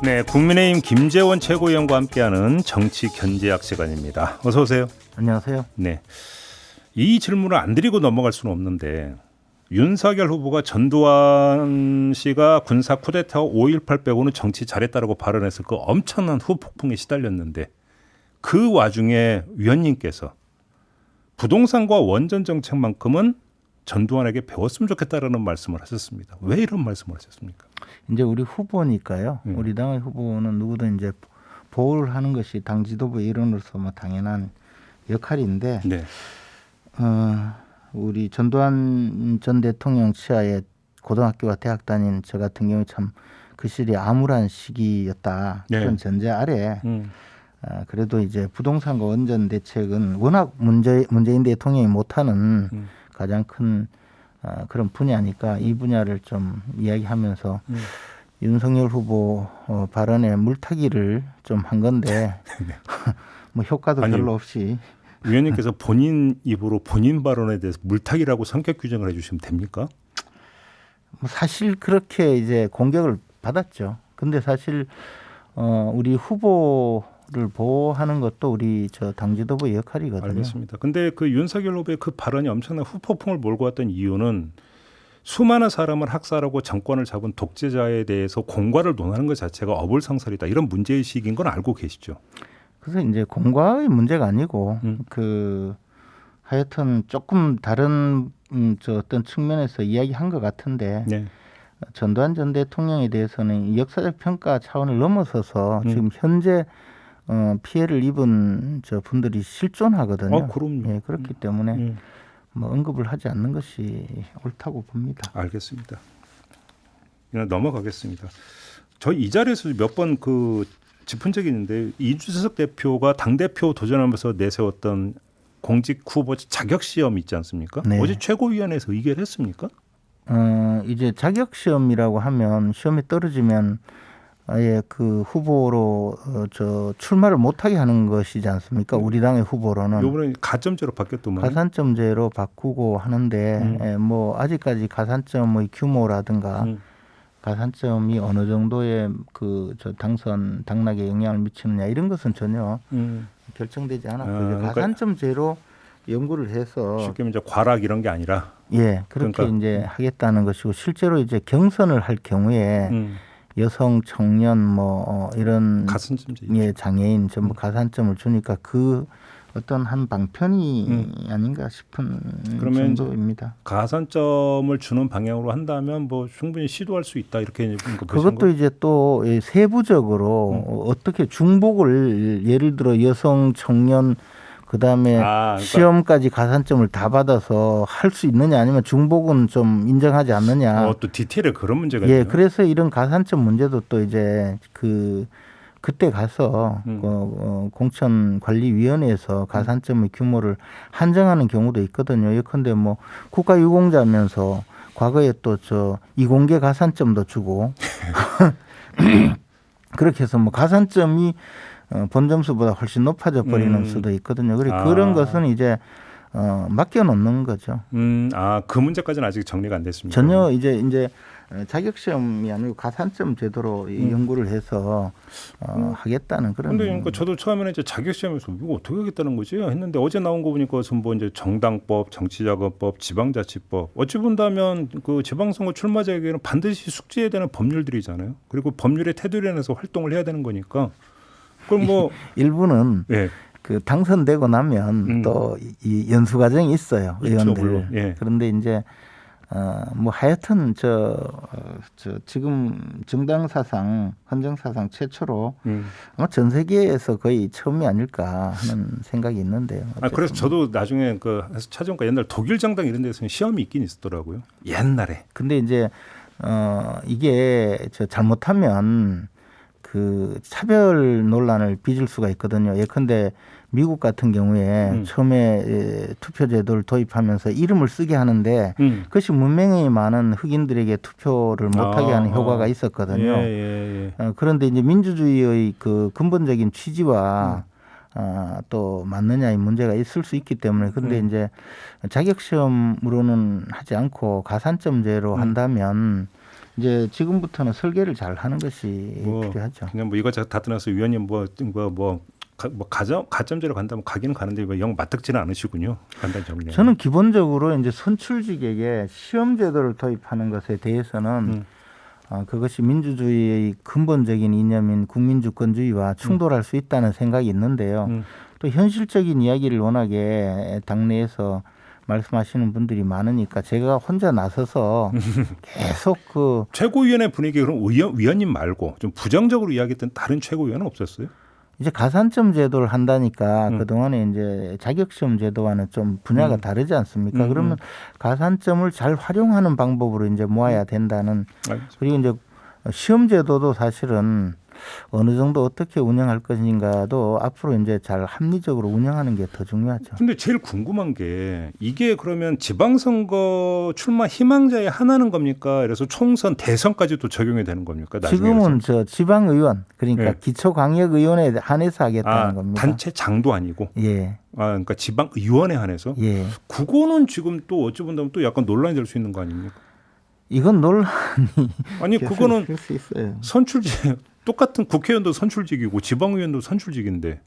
네, 국민의힘 김재원 최고위원과 함께하는 정치 견제학 시간입니다. 어서 오세요. 안녕하세요. 네, 이 질문을 안 드리고 넘어갈 수는 없는데 윤석열 후보가 전두환 씨가 군사 쿠데타 5.18 빼고는 정치 잘했다라고 발언했을 그 엄청난 후폭풍에 시달렸는데 그 와중에 위원님께서 부동산과 원전 정책만큼은 전두환에게 배웠으면 좋겠다라는 말씀을 하셨습니다. 왜 이런 말씀을 하셨습니까? 이제 우리 후보니까요. 우리 당의 후보는 누구든 이제 보호를 하는 것이 당 지도부의 일원으로서 뭐 당연한 역할인데, 네, 우리 전두환 전 대통령 치하에 고등학교와 대학 다닌 저 같은 경우 참 그 시절이 암울한 시기였다. 네. 그런 전제 아래 그래도 이제 부동산과 원전 대책은 워낙 문재인 대통령이 못하는 가장 큰 그런 분야니까 이 분야를 좀 이야기하면서 윤석열 후보 발언에 물타기를 좀 한 건데 뭐 효과도 아니, 별로 없이 위원님께서 본인 입으로 본인 발언에 대해서 물타기라고 성격 규정을 해주시면 됩니까? 뭐 사실 그렇게 이제 공격을 받았죠. 근데 사실 우리 후보를 보호하는 것도 우리 저 당 지도부의 역할이거든요. 알겠습니다. 근데 그 윤석열 후보의 그 발언이 엄청난 후폭풍을 몰고 왔던 이유는 수많은 사람을 학살하고 정권을 잡은 독재자에 대해서 공과를 논하는 것 자체가 어불성설이다. 이런 문제의식인 건 알고 계시죠? 그래서 이제 공과의 문제가 아니고 그 하여튼 조금 다른 저 어떤 측면에서 이야기한 것 같은데 네. 전두환 전 대통령에 대해서는 역사적 평가 차원을 넘어서서 지금 현재 피해를 입은 저 분들이 실존하거든요. 그럼요. 예, 그렇기 때문에 뭐 언급을 하지 않는 것이 옳다고 봅니다. 알겠습니다. 그냥 넘어가겠습니다. 저희 이 자리에서 몇 번 그 짚은 적이 있는데 이준석 대표가 당대표 도전하면서 내세웠던 공직 후보 자격 시험 있지 않습니까? 네. 어제 최고위원회에서 의결했습니까? 이제 자격 시험이라고 하면 시험에 떨어지면 아예 그 후보로 저 출마를 못하게 하는 것이지 않습니까? 우리 당의 후보로는 이번에 가점제로 바뀌었더만. 가산점제로 바꾸고 하는데 뭐 아직까지 가산점의 규모라든가 가산점이 어느 정도의 그 저 당선 당락에 영향을 미치느냐 이런 것은 전혀 결정되지 않았고 그러니까 가산점제로 연구를 해서 쉽게 말하면 이제 과락 이런 게 아니라 예 그렇게 그러니까, 이제 하겠다는 것이고 실제로 이제 경선을 할 경우에 여성 청년 뭐 이런 가산점제. 예 장애인 전부 가산점을 주니까 그 어떤 한 방편이 아닌가 싶은 그러면 정도입니다. 가산점을 주는 방향으로 한다면 뭐 충분히 시도할 수 있다 이렇게 그것도 이제 또 세부적으로 어떻게 중복을 예를 들어 여성 청년 그다음에 그러니까 시험까지 가산점을 다 받아서 할 수 있느냐 아니면 중복은 좀 인정하지 않느냐. 또 디테일에 그런 문제가 예, 있네요. 그래서 이런 가산점 문제도 또 이제 그때 가서 공천관리위원회에서 가산점의 규모를 한정하는 경우도 있거든요. 예컨대 뭐 국가유공자면서 과거에 또 저 이공계 가산점도 주고 그렇게 해서 뭐 가산점이 본점수보다 훨씬 높아져 버리는 수도 있거든요. 그리고 그런 것은 이제 맡겨놓는 거죠. 그 문제까지는 아직 정리가 안 됐습니다. 전혀 이제 자격시험이 아니고 가산점 제도로 연구를 해서 하겠다는 그런. 근데 그러니까 저도 처음에는 이제 자격시험에서 이거 어떻게 하겠다는 거지 했는데 어제 나온 거 보니까 뭐 이제 정당법, 정치자금법, 지방자치법 어찌 본다면 그 지방선거 출마자에게는 반드시 숙지해야 되는 법률들이잖아요. 그리고 법률의 테두리에서 활동을 해야 되는 거니까 그럼 뭐 일부는 예. 그 당선되고 나면 또 이 연수 과정이 있어요. 의원들. 물론. 예. 그런데 이제 뭐 하여튼 저 지금 정당 사상, 헌정 사상 최초로 아마 전 세계에서 거의 처음이 아닐까 하는 생각이 있는데요. 그래서 저도 나중에 그 찾아보니까 옛날 독일 정당 이런 데서는 시험이 있긴 있었더라고요. 옛날에. 근데 이제 이게 저 잘못하면 그 차별 논란을 빚을 수가 있거든요. 예컨대 미국 같은 경우에 처음에 투표 제도를 도입하면서 이름을 쓰게 하는데 그것이 문맹이 많은 흑인들에게 투표를 못하게 하는 효과가 있었거든요. 그런데 이제 민주주의의 그 근본적인 취지와 또 맞느냐의 문제가 있을 수 있기 때문에 근데 이제 자격시험으로는 하지 않고 가산점제로 한다면 이제 지금부터는 설계를 잘 하는 것이 뭐 필요하죠. 그냥 뭐 이거 다 떠나서 위원님 가점제로 간다면 가기는 가는데 영 맞닥지는 않으시군요. 간단 정리. 저는 기본적으로 이제 선출직에게 시험 제도를 도입하는 것에 대해서는 그것이 민주주의의 근본적인 이념인 국민주권주의와 충돌할 수 있다는 생각이 있는데요. 또 현실적인 이야기를 워낙에 당내에서 말씀하시는 분들이 많으니까 제가 혼자 나서서 계속 그 최고위원회 분위기 그럼 위원님 말고 좀 부정적으로 이야기했던 다른 최고위원은 없었어요? 이제 가산점 제도를 한다니까 그동안에 이제 자격시험 제도와는 좀 분야가 다르지 않습니까? 그러면 가산점을 잘 활용하는 방법으로 이제 모아야 된다는 알겠습니다. 그리고 이제 시험 제도도 사실은 어느 정도 어떻게 운영할 것인가도 앞으로 이제 잘 합리적으로 운영하는 게 더 중요하죠. 근데 제일 궁금한 게 이게 그러면 지방선거 출마 희망자의 하나는 겁니까? 그래서 총선 대선까지도 적용이 되는 겁니까? 나중에 지금은 저 지방의원 그러니까 네. 기초광역의원에 한해서 하겠다는 겁니다. 단체장도 아니고 예, 그러니까 지방의원에 한해서 예. 그거는 지금 또 어찌 본다면 또 약간 논란이 될 수 있는 거 아닙니까? 이건 논란이 아니 그거는 있을 수 있어요. 선출직 똑같은 국회의원도 선출직이고 지방의원도 선출직인데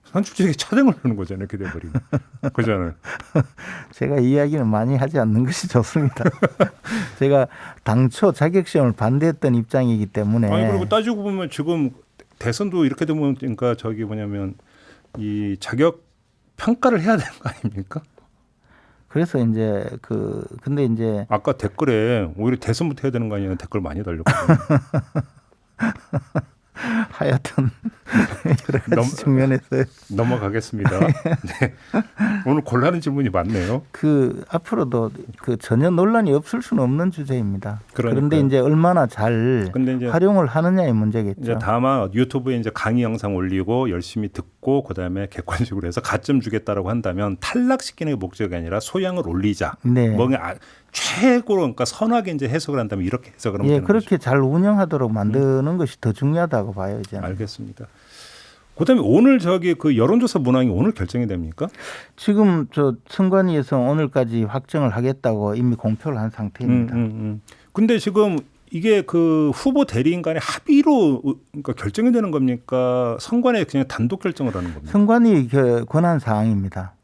선출직에 차등을 하는 거잖아요. 이렇게 돼버리면 그잖아요. 제가 이야기는 많이 하지 않는 것이 좋습니다. 제가 당초 자격시험을 반대했던 입장이기 때문에 아니 그리고 따지고 보면 지금 대선도 이렇게 되면 그러니까 저기 뭐냐면 이 자격 평가를 해야 되는 거 아닙니까? 그래서 이제 근데 이제 아까 댓글에 오히려 대선부터 해야 되는 거 아니냐 댓글 많이 달렸거든요. 하여튼 여러 가지 측면에서 넘어가겠습니다. 네. 오늘 곤란한 질문이 많네요. 앞으로도 전혀 논란이 없을 수는 없는 주제입니다. 그러니까요. 그런데 이제 얼마나 잘 근데 이제 활용을 하느냐의 문제겠죠. 이제 다만 유튜브에 이제 강의 영상 올리고 열심히 듣고 그다음에 객관식으로 해서 가점 주겠다라고 한다면 탈락시키는 게 목적이 아니라 소양을 올리자. 네. 뭔가 최고로 그러니까 선하게 이제 해석을 한다면 이렇게 해석을 하면 예, 되는 그렇게 거죠. 잘 운영하도록 만드는 것이 더 중요하다고 봐요, 이제는. 알겠습니다. 그다음에 오늘 저기 그 여론조사 문항이 오늘 결정이 됩니까? 지금 저 선관위에서 오늘까지 확정을 하겠다고 이미 공표를 한 상태입니다. 근데 지금 이게 그 후보 대리인 간의 합의로 그러니까 결정이 되는 겁니까? 선관위 그냥 단독 결정을 하는 겁니까? 선관위 권한 사항입니다.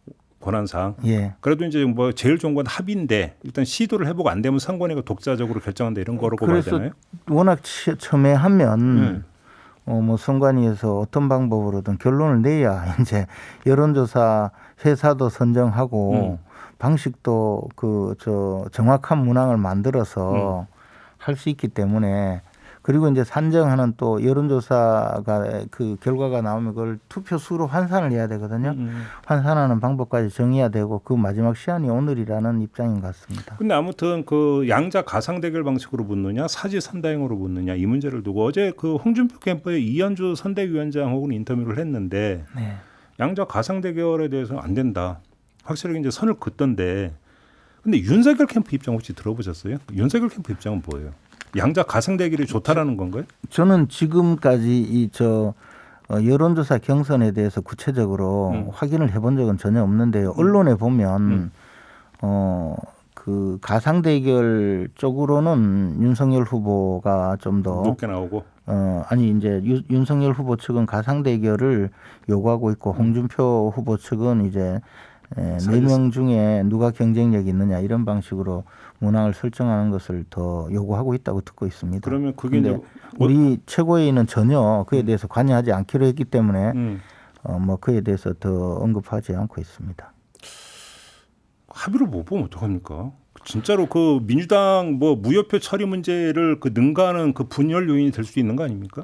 권한사항. 예. 그래도 이제 뭐 제일 좋은 건 합의인데 일단 시도를 해보고 안 되면 선관위가 독자적으로 결정한다 이런 거라고 봐야 되나요? 워낙 첨예하면 뭐 선관위에서 어떤 방법으로든 결론을 내야 이제 여론조사 회사도 선정하고 방식도 정확한 문항을 만들어서 할 수 있기 때문에 그리고 이제 산정하는 또 여론조사가 그 결과가 나오면 그걸 투표 수로 환산을 해야 되거든요. 환산하는 방법까지 정해야 되고 그 마지막 시한이 오늘이라는 입장인 것 같습니다. 근데 아무튼 그 양자 가상 대결 방식으로 붙느냐 사지 선다형으로 붙느냐 이 문제를 두고 어제 그 홍준표 캠프의 이현주 선대위원장하고는 인터뷰를 했는데 네. 양자 가상 대결에 대해서는 안 된다. 확실하게 이제 선을 긋던데 근데 윤석열 캠프 입장 혹시 들어보셨어요? 윤석열 캠프 입장은 뭐예요? 양자 가상 대결이 좋다라는 건가요? 저는 지금까지 여론조사 경선에 대해서 구체적으로 확인을 해본 적은 전혀 없는데요. 언론에 보면 그 가상 대결 쪽으로는 윤석열 후보가 좀 더 높게 나오고 아니 이제 윤석열 후보 측은 가상 대결을 요구하고 있고 홍준표 후보 측은 이제 4명 중에 누가 경쟁력이 있느냐 이런 방식으로 문항을 설정하는 것을 더 요구하고 있다고 듣고 있습니다. 그러면 그게 이제 우리 최고위는 전혀 그에 대해서 관여하지 않기로 했기 때문에 뭐 그에 대해서 더 언급하지 않고 있습니다. 합의를 못 보면 어떡합니까? 진짜로 그 민주당 뭐 무효표 처리 문제를 그 능가하는 그 분열 요인이 될 수 있는 거 아닙니까?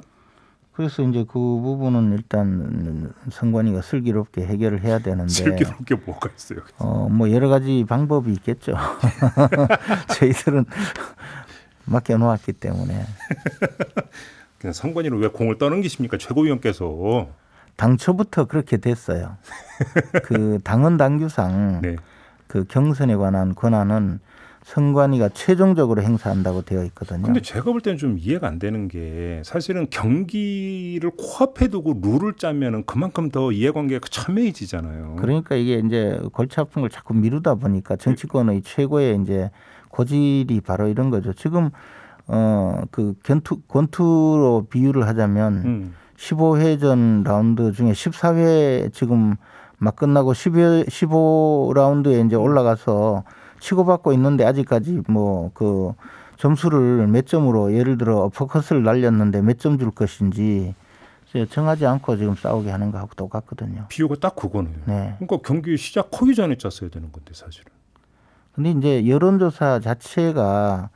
그래서 이제 그 부분은 일단 선관위가 슬기롭게 해결을 해야 되는데 슬기롭게 뭐가 있어요? 뭐 여러 가지 방법이 있겠죠. 저희들은 맡겨놓았기 때문에. 그냥 선관위로 왜 공을 떠넘기십니까? 최고위원께서. 당초부터 그렇게 됐어요. 그 당헌 당규상 네. 그 경선에 관한 권한은 선관위가 최종적으로 행사한다고 되어 있거든요. 근데 제가 볼 때는 좀 이해가 안 되는 게 사실은 경기를 코앞에 두고 룰을 짜면은 그만큼 더 이해관계가 첨예해지잖아요. 그러니까 이게 이제 골치 아픈 걸 자꾸 미루다 보니까 정치권의 최고의 이제 고질이 바로 이런 거죠. 지금 그 권투로 비유를 하자면 15회전 라운드 중에 14회 지금 막 끝나고 15라운드에 이제 올라가서 치고받고 있는데 아직까지 뭐 그 점수를 몇 점으로 예를 들어 어퍼컷을 날렸는데 몇 점 줄 것인지 정하지 않고 지금 싸우게 하는 거하고 똑같거든요. 비유가 딱 그거네요. 네. 그러니까 경기 시작하기 전에 짰어야 되는 건데 사실은. 근데 이제 여론조사 자체가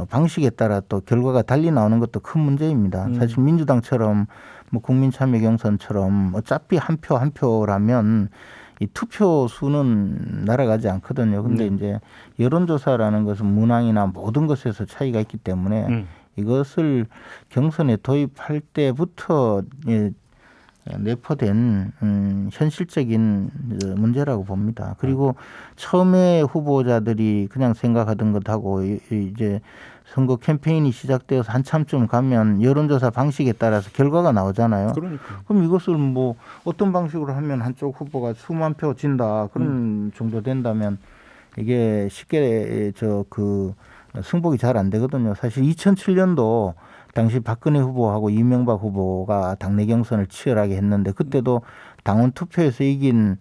방식에 따라 또 결과가 달리 나오는 것도 큰 문제입니다. 사실 민주당처럼 뭐 국민참여경선처럼 어차피 한 표 한 표라면 이 투표 수는 날아가지 않거든요. 근데 이제 여론조사라는 것은 문항이나 모든 것에서 차이가 있기 때문에 이것을 경선에 도입할 때부터 내포된 현실적인 문제라고 봅니다. 그리고 처음에 후보자들이 그냥 생각하던 것하고 이제 선거 캠페인이 시작되어서 한참쯤 가면 여론조사 방식에 따라서 결과가 나오잖아요. 그러니까. 그럼 이것을 뭐 어떤 방식으로 하면 한쪽 후보가 수만 표 진다 그런 정도 된다면 이게 쉽게 승복이 잘 안 되거든요. 사실 2007년도 당시 박근혜 후보하고 이명박 후보가 당내 경선을 치열하게 했는데 그때도 당원 투표에서 이긴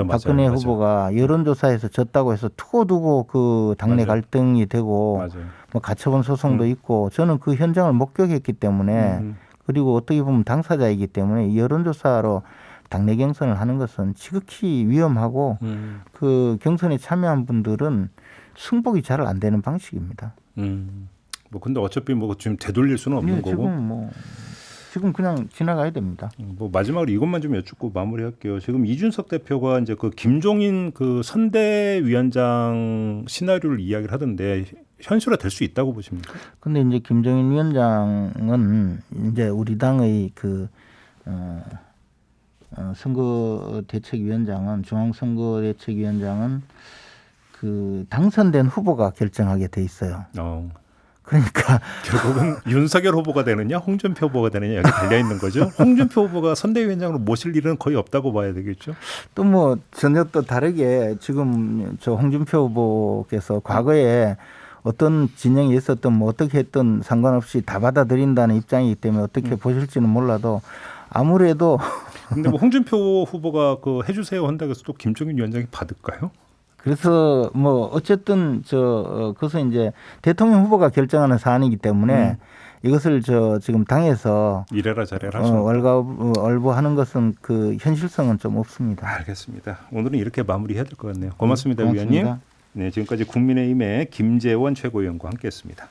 박근혜 후보가 여론조사에서 졌다고 해서 두고두고 그 당내 갈등이 되고 뭐 가처분 소송도 있고 저는 그 현장을 목격했기 때문에 그리고 어떻게 보면 당사자이기 때문에 이 여론조사로 당내 경선을 하는 것은 지극히 위험하고 그 경선에 참여한 분들은 승복이 잘 안 되는 방식입니다. 뭐 근데 어차피 뭐 지금 되돌릴 수는 없는 거고. 지금 그냥 지나가야 됩니다. 뭐 마지막으로 이것만 좀 여쭙고 마무리할게요. 지금 이준석 대표가 이제 그 김종인 그 선대위원장 시나리오를 이야기를 하던데 현실화 될 수 있다고 보십니까? 근데 이제 김종인 위원장은 이제 우리 당의 선거대책위원장은 중앙선거대책위원장은 그 당선된 후보가 결정하게 돼 있어요. 그러니까 결국은 윤석열 후보가 되느냐 홍준표 후보가 되느냐 여기 달려 있는 거죠. 홍준표 후보가 선대위원장으로 모실 일은 거의 없다고 봐야 되겠죠. 또 뭐 전혀 또 다르게 지금 저 홍준표 후보께서 과거에 어떤 진영이 있었던 뭐 어떻게 했던 상관없이 다 받아들인다는 입장이기 때문에 어떻게 보실지는 몰라도 아무래도 근데 뭐 홍준표 후보가 그 해주세요 한다고 해서 또 김종인 위원장이 받을까요? 그래서 뭐 어쨌든 그것은 이제 대통령 후보가 결정하는 사안이기 때문에 이것을 지금 당에서 이래라 저래라 얼버하는 것은 그 현실성은 좀 없습니다. 알겠습니다. 오늘은 이렇게 마무리해야 될 것 같네요. 고맙습니다, 고맙습니다. 위원님. 네, 지금까지 국민의힘의 김재원 최고위원과 함께했습니다.